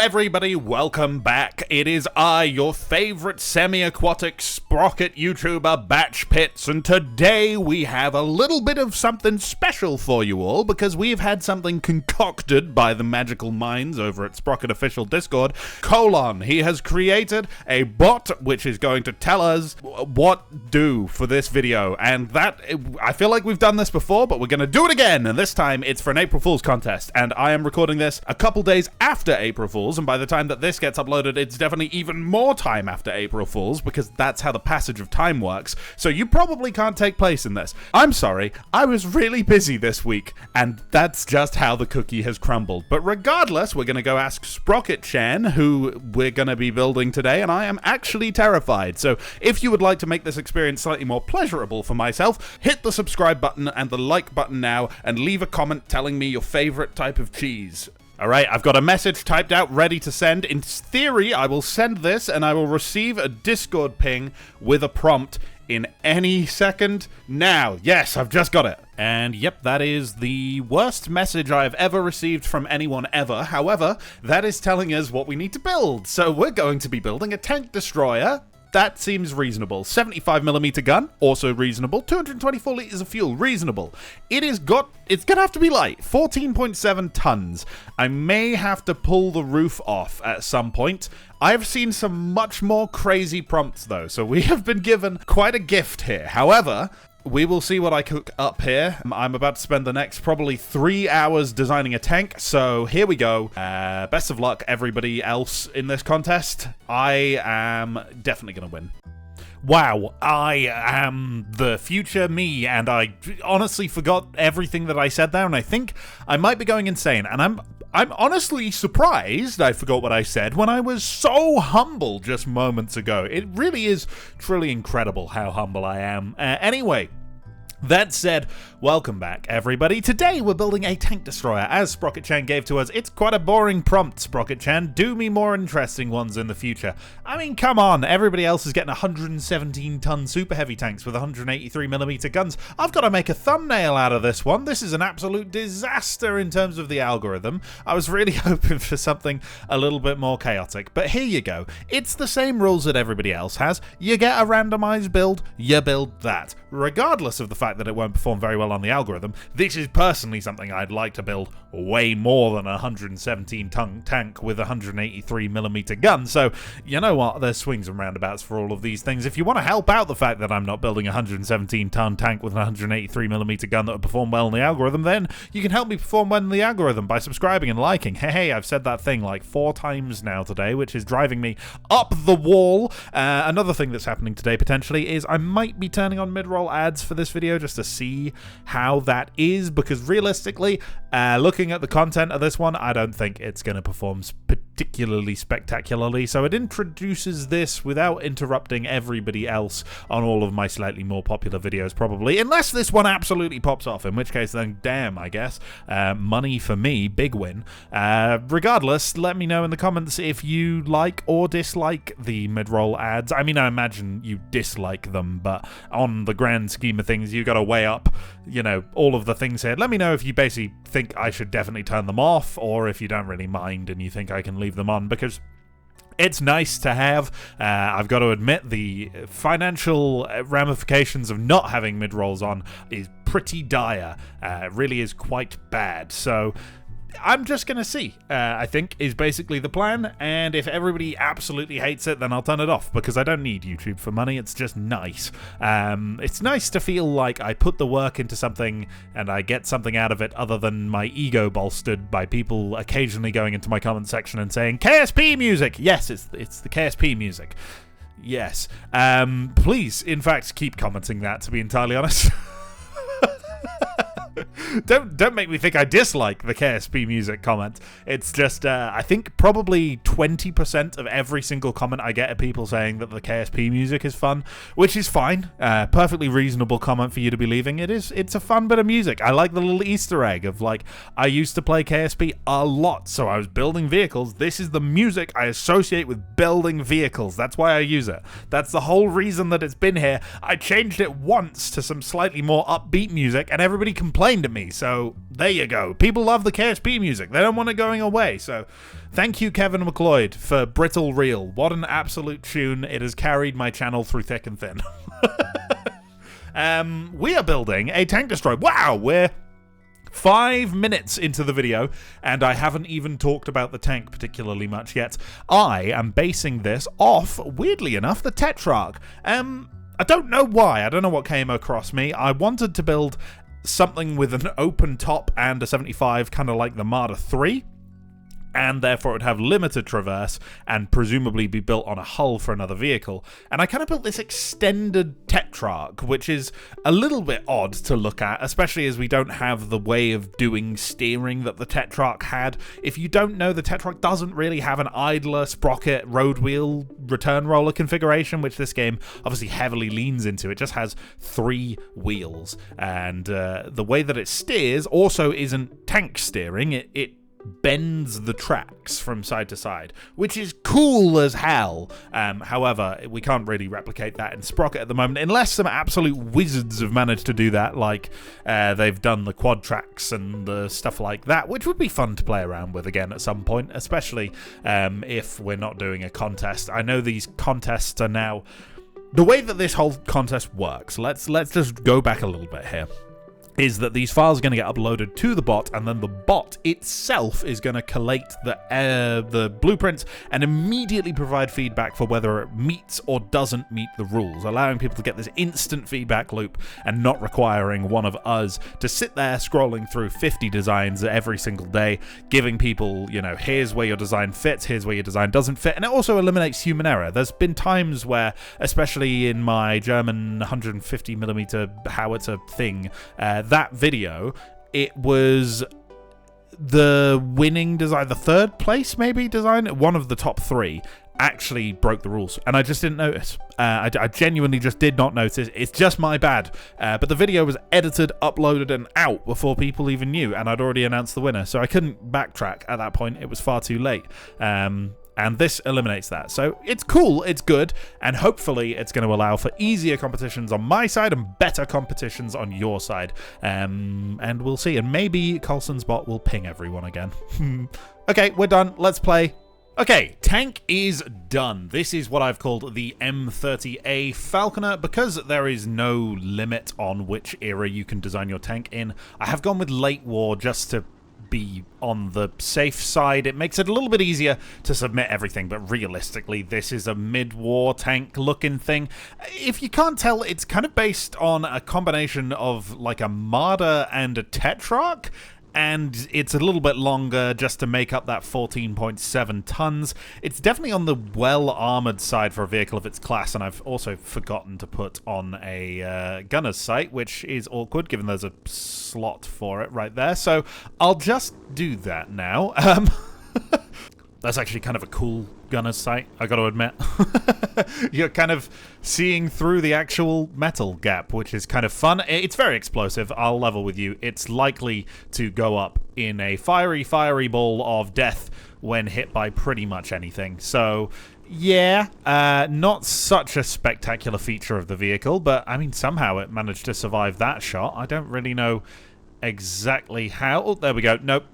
everybody, welcome back. It is I, your favorite semi-aquatic Sprocket YouTuber, Batch Pits, and today we have a little bit of something special for you all because we've had something concocted by the magical minds over at Sprocket Official Discord. He has created a bot which is going to tell us what do for this video, and that, I feel like we've done this before, but we're going to do it again, and this time it's for an April Fool's contest, and I am recording this a couple days after April Fool's, and by the time that this gets uploaded, it's definitely even more time after April Fool's, because that's how the passage of time works, so you probably can't take place in this. I'm sorry, I was really busy this week, and that's just how the cookie has crumbled. But regardless, we're going to go ask Sprocket-chan, who we're going to be building today, and I am actually terrified. So if you would like to make this experience slightly more pleasurable for myself, hit the subscribe button and the like button now, and leave a comment telling me your favorite type of cheese. Alright, I've got a message typed out ready to send. In theory, I will send this and I will receive a Discord ping with a prompt in any second now. Yes, I've just got it. And yep, that is the worst message I've ever received from anyone ever. However, that is telling us what we need to build. So we're going to be building a tank destroyer. That seems reasonable. 75mm gun, also reasonable. 224 liters of fuel, reasonable. It's gonna have to be light, 14.7 tons. I may have to pull the roof off at some point. I've seen some much more crazy prompts though, so we have been given quite a gift here. However, we will see what I cook up here. I'm about to spend the next probably 3 hours designing a tank, so here we go. Best of luck, everybody else in this contest. I am definitely going to win. Wow, I am the future me, and I honestly forgot everything that I said there, and I think I might be going insane, and I'm honestly surprised I forgot what I said when I was so humble just moments ago. It really is truly incredible how humble I am. Anyway, that said, welcome back, everybody. Today we're building a tank destroyer, as Sprocket-chan gave to us. It's quite a boring prompt, Sprocket-chan. Do me more interesting ones in the future. I mean, come on, everybody else is getting 117-ton super heavy tanks with 183mm guns. I've got to make a thumbnail out of this one. This is an absolute disaster in terms of the algorithm. I was really hoping for something a little bit more chaotic, but here you go. It's the same rules that everybody else has. You get a randomized build, you build that. Regardless of the fact that it won't perform very well on the algorithm, this is personally something I'd like to build way more than a 117-ton tank with a 183mm gun. So, you know what? There's swings and roundabouts for all of these things. If you want to help out the fact that I'm not building a 117-ton tank with a 183mm gun that would perform well in the algorithm, then you can help me perform well in the algorithm by subscribing and liking. Hey, I've said that thing like 4 times now today, which is driving me up the wall. Another thing that's happening today, potentially, is I might be turning on mid-roll ads for this video just to see how that is, because realistically, looking at the content of this one, I don't think it's going to perform particularly spectacularly, so it introduces this without interrupting everybody else on all of my slightly more popular videos, probably, unless this one absolutely pops off, in which case then damn, I guess. Money for me, big win. Regardless, let me know in the comments if you like or dislike the mid-roll ads. I mean, I imagine you dislike them, but on the grand scheme of things, you got to weigh up, you know, all of the things here. Let me know if you basically think I should definitely turn them off, or if you don't really mind and you think I can leave them on, because it's nice to have. I've got to admit, the financial ramifications of not having mid-rolls on is pretty dire. It really is quite bad, so I'm just going to see, I think, is basically the plan, and if everybody absolutely hates it, then I'll turn it off, because I don't need YouTube for money. It's just nice. It's nice to feel like I put the work into something, and I get something out of it other than my ego bolstered by people occasionally going into my comment section and saying, KSP music! Yes, it's the KSP music. Yes. Please, in fact, keep commenting that, to be entirely honest. Don't make me think I dislike the KSP music comment. It's just, I think probably 20% of every single comment I get are people saying that the KSP music is fun, which is fine. Perfectly reasonable comment for you to be leaving. It's a fun bit of music. I like the little Easter egg of, like, I used to play KSP a lot, so I was building vehicles. This is the music I associate with building vehicles. That's why I use it. That's the whole reason that it's been here. I changed it once to some slightly more upbeat music, and everybody complained reminding me. So there you go. People love the KSP music. They don't want it going away. So thank you, Kevin MacLeod, for Brittle, Rille. What an absolute tune. It has carried my channel through thick and thin. We are building a tank destroyer. Wow, we're 5 minutes into the video, and I haven't even talked about the tank particularly much yet. I am basing this off, weirdly enough, the tetrarch. I don't know why. I don't know what came across me. I wanted to build something with an open top and a 75, kind of like the Marder 3. And therefore it would have limited traverse and presumably be built on a hull for another vehicle. And I kind of built this extended tetrarch, which is a little bit odd to look at, especially as we don't have the way of doing steering that the tetrarch had. If you don't know, the tetrarch doesn't really have an idler, sprocket, road wheel, return roller configuration, which this game obviously heavily leans into. It just has 3 wheels. And the way that it steers also isn't tank steering. It bends the tracks from side to side, which is cool as hell. However, we can't really replicate that in Sprocket at the moment, unless some absolute wizards have managed to do that, like they've done the quad tracks and the stuff like that, which would be fun to play around with again at some point, especially if we're not doing a contest. I know these contests are now... The way that this whole contest works, let's just go back a little bit here, is that these files are going to get uploaded to the bot, and then the bot itself is going to collate the blueprints and immediately provide feedback for whether it meets or doesn't meet the rules, allowing people to get this instant feedback loop and not requiring one of us to sit there scrolling through 50 designs every single day, giving people, you know, here's where your design fits, here's where your design doesn't fit. And it also eliminates human error. There's been times where, especially in my German 150mm howitzer thing, that video, it was the winning design, the 3rd place maybe design, one of the top 3 actually broke the rules, and I just didn't notice. I genuinely just did not notice. It's just my bad. But the video was edited, uploaded, and out before people even knew, and I'd already announced the winner, so I couldn't backtrack at that point. It was far too late. And this eliminates that. So it's cool, it's good, and hopefully it's going to allow for easier competitions on my side and better competitions on your side. And we'll see. And maybe Coulson's bot will ping everyone again. Okay, we're done. Let's play. Okay, tank is done. This is what I've called the M30A Falconer. Because there is no limit on which era you can design your tank in, I have gone with late war just to be on the safe side. It makes it a little bit easier to submit everything, but realistically this is a mid-war tank looking thing. If you can't tell, it's kind of based on a combination of like a Marder and a tetrarch, and it's a little bit longer just to make up that 14.7 tons. It's definitely on the well-armored side for a vehicle of its class, and I've also forgotten to put on a gunner's sight, which is awkward given there's a slot for it right there. So I'll just do that now. That's actually kind of a cool gunner's sight, I gotta admit. You're kind of seeing through the actual metal gap, which is kind of fun. It's very explosive, I'll level with you. It's likely to go up in a fiery ball of death when hit by pretty much anything. So, yeah, not such a spectacular feature of the vehicle, but, I mean, somehow it managed to survive that shot. I don't really know exactly how. Oh, there we go. Nope.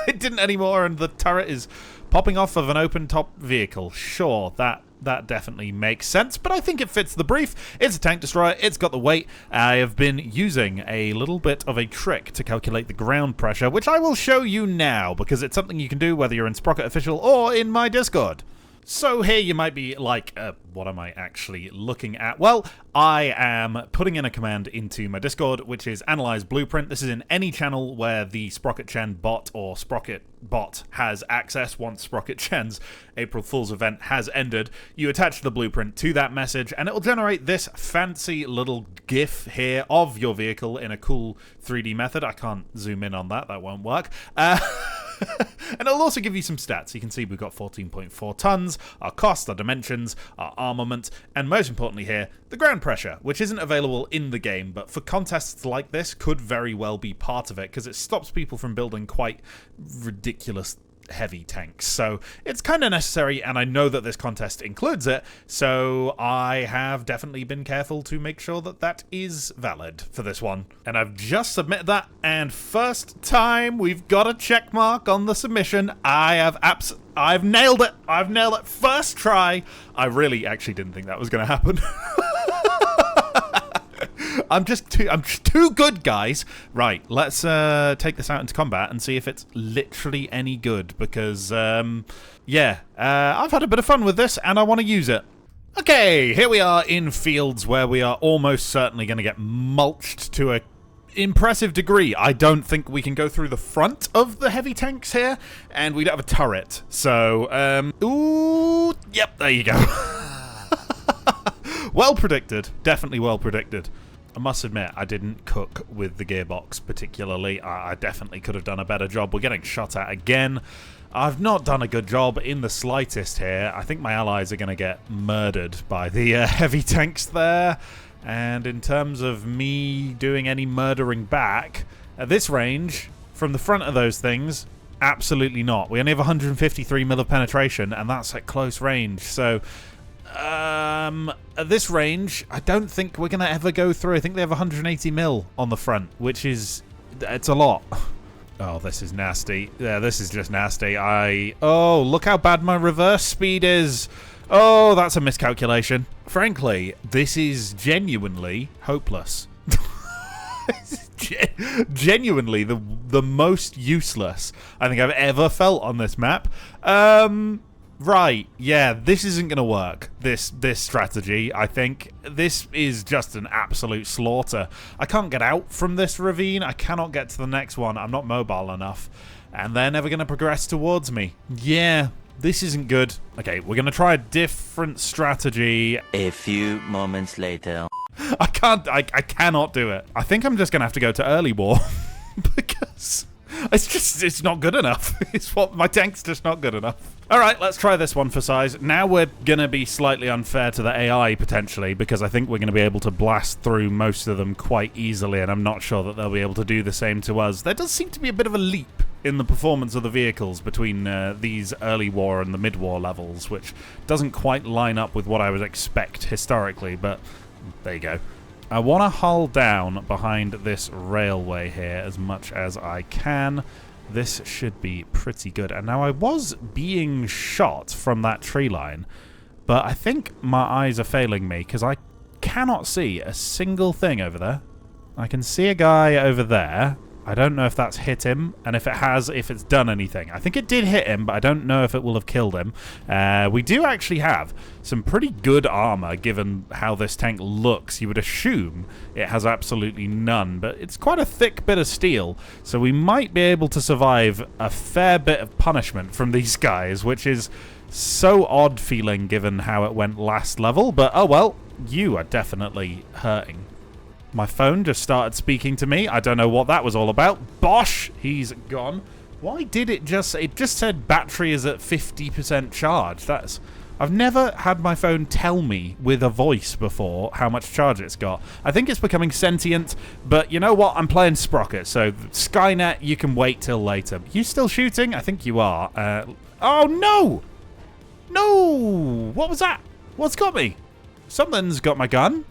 It didn't anymore, and the turret is popping off of an open-top vehicle. Sure, that definitely makes sense, but I think it fits the brief. It's a tank destroyer, it's got the weight. I have been using a little bit of a trick to calculate the ground pressure, which I will show you now, because it's something you can do whether you're in Sprocket Official or in my Discord. So here you might be like, what am I actually looking at? Well, I am putting in a command into my Discord, which is analyze blueprint. This is in any channel where the Sprocket Chen bot or Sprocket bot has access. Once Sprocket Chen's April Fool's event has ended, you attach the blueprint to that message, and it will generate this fancy little GIF here of your vehicle in a cool 3D method. I can't zoom in on that won't work. And it'll also give you some stats. You can see we've got 14.4 tons, our cost, our dimensions, our armament, and most importantly here, the ground pressure, which isn't available in the game, but for contests like this could very well be part of it, because it stops people from building quite ridiculous heavy tanks. So it's kind of necessary, and I know that this contest includes it, so I have definitely been careful to make sure that that is valid for this one. And I've just submitted that, and first time we've got a check mark on the submission. I've nailed it. I've nailed it. First try. I really actually didn't think that was going to happen. I'm just too good, guys. Right, let's take this out into combat and see if it's literally any good, because, yeah, I've had a bit of fun with this, and I want to use it. Okay, here we are in fields where we are almost certainly going to get mulched to a impressive degree. I don't think we can go through the front of the heavy tanks here, and we don't have a turret. So, ooh, yep, there you go. Well predicted. Definitely well predicted. I must admit, I didn't cook with the gearbox particularly. I definitely could have done a better job. We're getting shot at again. I've not done a good job in the slightest here. I think my allies are going to get murdered by the heavy tanks there. And in terms of me doing any murdering back, at this range, from the front of those things, absolutely not. We only have 153 mil of penetration, and that's at close range. So, at this range, I don't think we're going to ever go through. I think they have 180 mil on the front, which is, it's a lot. Oh, this is nasty. Yeah, this is just nasty. Oh, look how bad my reverse speed is. Oh, that's a miscalculation. Frankly, this is genuinely hopeless. Genuinely the most useless I think I've ever felt on this map. Right, yeah, this isn't going to work, this strategy, I think. This is just an absolute slaughter. I can't get out from this ravine. I cannot get to the next one. I'm not mobile enough. And they're never going to progress towards me. Yeah, this isn't good. Okay, we're going to try a different strategy. A few moments later. I cannot do it. I think I'm just going to have to go to early war. Because it's not good enough. My tank's just not good enough. All right, let's try this one for size. Now we're going to be slightly unfair to the AI, potentially, because I think we're going to be able to blast through most of them quite easily, and I'm not sure that they'll be able to do the same to us. There does seem to be a bit of a leap in the performance of the vehicles between these early war and the mid-war levels, which doesn't quite line up with what I would expect historically, but there you go. I want to hull down behind this railway here as much as I can. This should be pretty good. And now I was being shot from that tree line, but I think my eyes are failing me because I cannot see a single thing over there. I can see a guy over there. I don't know if that's hit him, and if it has, if it's done anything. I think it did hit him, but I don't know if it will have killed him. We do actually have some pretty good armor, given how this tank looks. You would assume it has absolutely none, but it's quite a thick bit of steel, so we might be able to survive a fair bit of punishment from these guys, which is so odd feeling given how it went last level, but oh well, you are definitely hurting. My phone just started speaking to me. I don't know what that was all about. Bosh! He's gone. Why did it just said battery is at 50% charge. I've never had my phone tell me with a voice before how much charge it's got. I think it's becoming sentient, but you know what? I'm playing Sprocket, so Skynet, you can wait till later. You still shooting? I think you are. Oh, no! No! What was that? What's got me? Something's got my gun.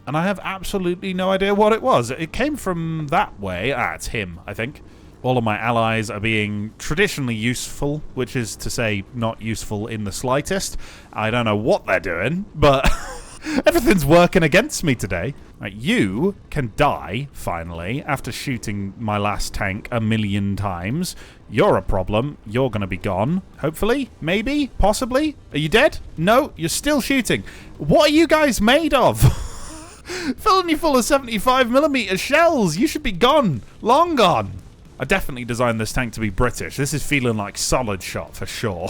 And I have absolutely no idea what it was. It came from that way. Ah, it's him, I think. All of my allies are being traditionally useful, which is to say not useful in the slightest. I don't know what they're doing, but everything's working against me today. Right, you can die, finally, after shooting my last tank 1,000,000 times. You're a problem. You're going to be gone. Hopefully? Maybe? Possibly? Are you dead? No? You're still shooting. What are you guys made of? Filling you full of 75mm shells. You should be gone. Long gone. I definitely designed this tank to be British. This is feeling like solid shot for sure.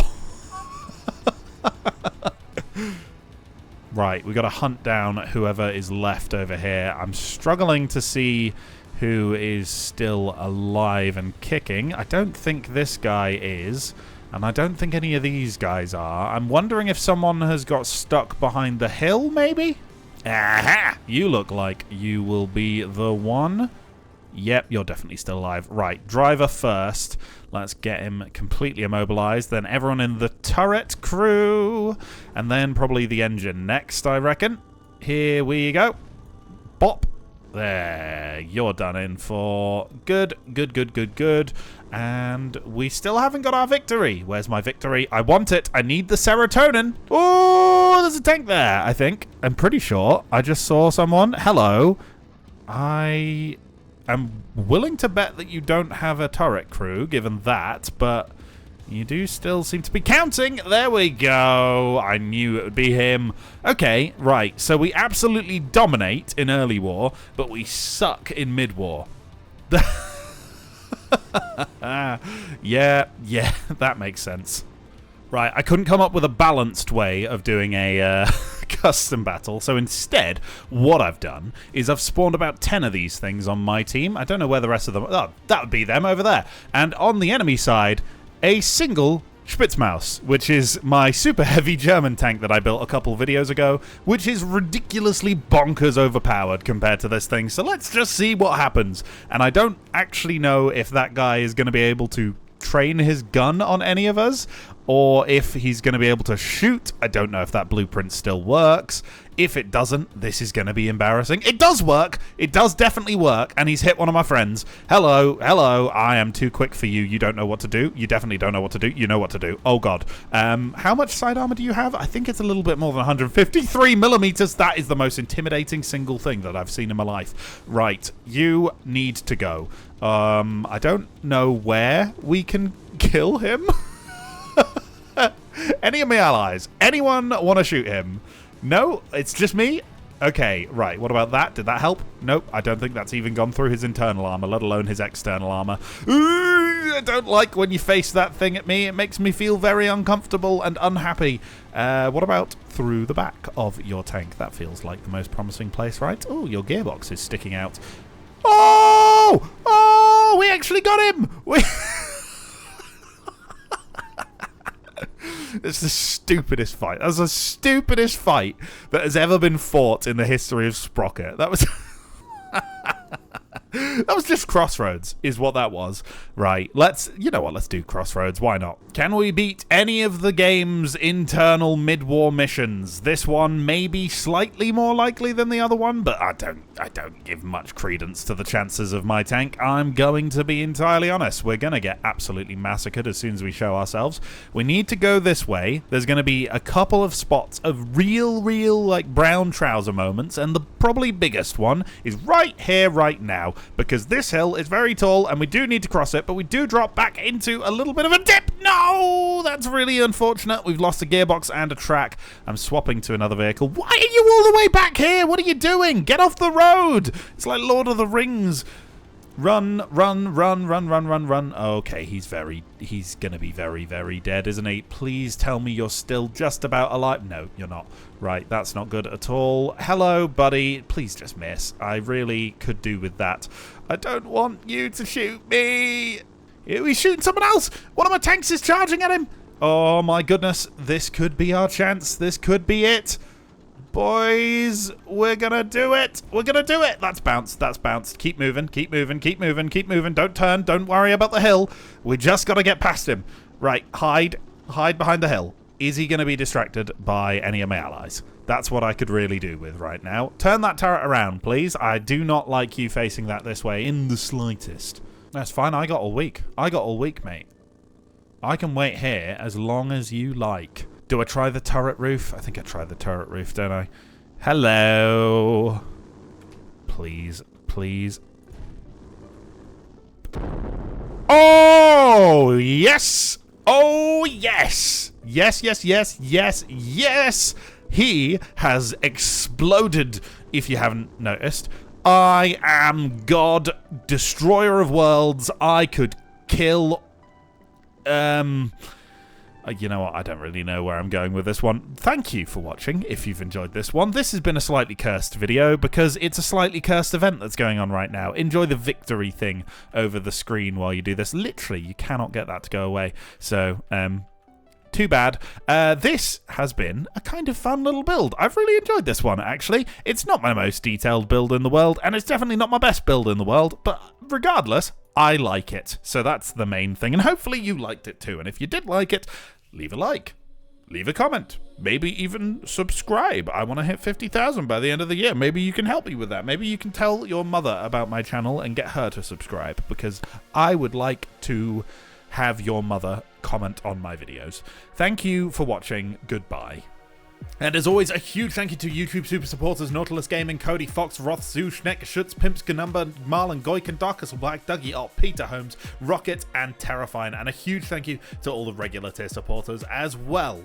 Right, we got to hunt down whoever is left over here. I'm struggling to see who is still alive and kicking. I don't think this guy is, and I don't think any of these guys are. I'm wondering if someone has got stuck behind the hill, maybe? Aha! You look like you will be the one. Yep, you're definitely still alive. Right, driver first. Let's get him completely immobilized. Then everyone in the turret crew. And then probably the engine next, I reckon. Here we go. Bop. There. You're done in for good, good, good, good, good. And we still haven't got our victory. Where's my victory? I want it. I need the serotonin. Oh, there's a tank there, I think. I'm pretty sure. I just saw someone. Hello. I'm willing to bet that you don't have a turret crew, given that, but you do still seem to be counting. There we go. I knew it would be him. Okay, right. So we absolutely dominate in early war, but we suck in mid-war. Yeah, that makes sense. Right, I couldn't come up with a balanced way of doing a custom battle, so instead, what I've done is I've spawned about 10 of these things on my team. I don't know where the rest of them... Oh, that would be them over there. And on the enemy side, a single Spitzmaus, which is my super heavy German tank that I built a couple videos ago, which is ridiculously bonkers overpowered compared to this thing. So let's just see what happens. And I don't actually know if that guy is going to be able to train his gun on any of us, or if he's going to be able to shoot. I don't know if that blueprint still works. If it doesn't, this is going to be embarrassing. It does work. It does definitely work, and he's hit one of my friends. Hello, I am too quick for you. You don't know what to do. You definitely don't know what to do. You know what to do. Oh, God. How much side armor do you have? I think it's a little bit more than 153 millimeters. That is the most intimidating single thing that I've seen in my life. Right, you need to go. I don't know where we can kill him. Any of my allies? Anyone want to shoot him? No? It's just me? Okay, right. What about that? Did that help? Nope. I don't think that's even gone through his internal armor, let alone his external armor. Ooh, I don't like when you face that thing at me. It makes me feel very uncomfortable and unhappy. What about through the back of your tank? That feels like the most promising place, right? Oh, your gearbox is sticking out. Oh! Oh! We actually got him! It's the stupidest fight. That's the stupidest fight that has ever been fought in the history of Sprocket. That was... That was just Crossroads, is what that was. Right, you know what, let's do Crossroads, why not? Can we beat any of the game's internal mid-war missions? This one may be slightly more likely than the other one, but I don't give much credence to the chances of my tank. I'm going to be entirely honest. We're going to get absolutely massacred as soon as we show ourselves. We need to go this way. There's going to be a couple of spots of real, like, brown trouser moments, and the probably biggest one is right here, right now, because this hill is very tall and we do need to cross it, but we do drop back into a little bit of a dip. No, that's really unfortunate. We've lost a gearbox and a track. I'm swapping to another vehicle. Why are you all the way back here? What are you doing? Get off the road. It's like Lord of the Rings. Run, run, run, run, run, run, run. Okay, he's gonna be very, very dead, isn't he? Please tell me you're still just about alive. No, you're not. Right, that's not good at all. Hello, buddy. Please just miss. I really could do with that. I don't want you to shoot me. He's shooting someone else. One of my tanks is charging at him. Oh my goodness. This could be our chance. This could be it. Boys, we're gonna do it. We're gonna do it. That's bounced. That's bounced. Keep moving. Keep moving. Keep moving. Keep moving. Don't turn. Don't worry about the hill. We just gotta get past him. Right. Hide. Hide behind the hill. Is he gonna be distracted by any of my allies? That's what I could really do with right now. Turn that turret around, please. I do not like you facing that this way in the slightest. That's fine. I got all week. I got all week, mate. I can wait here as long as you like. Do I try the turret roof? I think I tried the turret roof, don't I? Hello. Please, please. Oh, yes. Oh, yes. Yes, yes, yes, yes, yes. He has exploded, if you haven't noticed. I am God, destroyer of worlds. I could kill... you know what, I don't really know where I'm going with this one. Thank you for watching, if you've enjoyed this one. This has been a slightly cursed video, because it's a slightly cursed event that's going on right now. Enjoy the victory thing over the screen while you do this. Literally, you cannot get that to go away. So, too bad. This has been a kind of fun little build. I've really enjoyed this one, actually. It's not my most detailed build in the world, and it's definitely not my best build in the world, but regardless, I like it. So that's the main thing. And hopefully you liked it too. And if you did like it, leave a like. Leave a comment. Maybe even subscribe. I want to hit 50,000 by the end of the year. Maybe you can help me with that. Maybe you can tell your mother about my channel and get her to subscribe, because I would like to have your mother comment on my videos. Thank you for watching. Goodbye. And as always, a huge thank you to YouTube super supporters Nautilus Gaming, Cody Fox, Roth, Zoo, Schneck, Schutz, Pimps, Ganumber, Marlon, Goiken, Darkus, Black, Dougie, Ott, Peter Holmes, Rocket, and Terrifying. And a huge thank you to all the regular tier supporters as well.